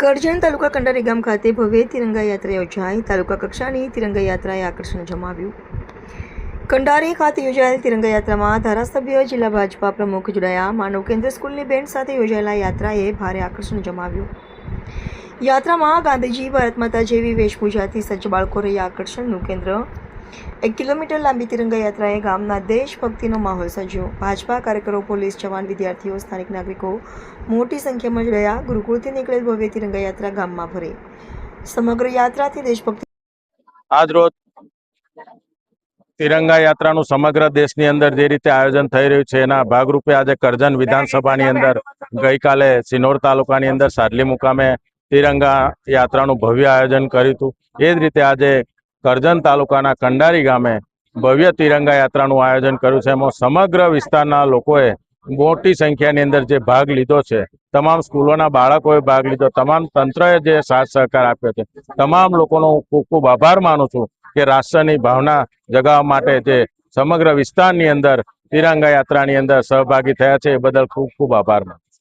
કરજણ તાલુકા કંડારી ગામ ખાતે ભવ્ય તિરંગા યાત્રા યોજાઈ। તાલુકા કક્ષાની તિરંગા યાત્રાએ આકર્ષણ જમાવ્યું। કંડારી ખાતે યોજાયેલ તિરંગા યાત્રામાં ધારાસભ્ય, જિલ્લા ભાજપા પ્રમુખ જોડાયા। માનવ કેન્દ્ર સ્કૂલની બેન્ડ સાથે યોજાયેલા યાત્રાએ ભારે આકર્ષણ જમાવ્યું। યાત્રામાં ગાંધીજી, ભારત માતા જેવી વેશભૂષાથી સજ્જ બાળકો રહ્યા આકર્ષણનું કેન્દ્ર। 1 કિલોમીટર લાંબી તિરંગા યાત્રાએ ગામના દેશભક્તિનો માહોલ સર્જ્યો। ભાજપા કાર્યકરો, પોલીસ જવાન, વિદ્યાર્થીઓ, સ્થાનિક નાગરિકો મોટી સંખ્યામાં જોડાયા। ગુરુકુળથી નીકળેલ ભવ્ય તિરંગા યાત્રા ગામમાં ફરી સમગ્ર યાત્રાથી દેશભક્તિ। આજ રોજ તિરંગા યાત્રાનું સમગ્ર દેશની અંદર જે રીતે આયોજન થઈ રહ્યું છે એના ભાગરૂપે આજે કરજણ વિધાનસભાની અંદર ગઈકાલે સિનોર તાલુકાની અંદર સાડલી મુકામે તિરંગા યાત્રાનું ભવ્ય આયોજન કર્યું હતું। એ જ રીતે આજે કરજણ તાલુકાના કંડારી ગામે ભવ્ય તિરંગા યાત્રાનું આયોજન કર્યું છે। એમાં સમગ્ર વિસ્તારના લોકોએ મોટી સંખ્યાની અંદર જે ભાગ લીધો છે, તમામ સ્કૂલોના બાળકોએ ભાગ લીધો, તમામ તંત્રએ જે સાથ સહકાર આપ્યો છે, તમામ લોકોનો ખૂબ ખૂબ આભાર માનું છું કે રાષ્ટ્રની ભાવના જગાવવા માટે જે સમગ્ર વિસ્તારની અંદર તિરંગા યાત્રાની અંદર સહભાગી થયા છે એ બદલ ખૂબ ખૂબ આભાર માનું છું।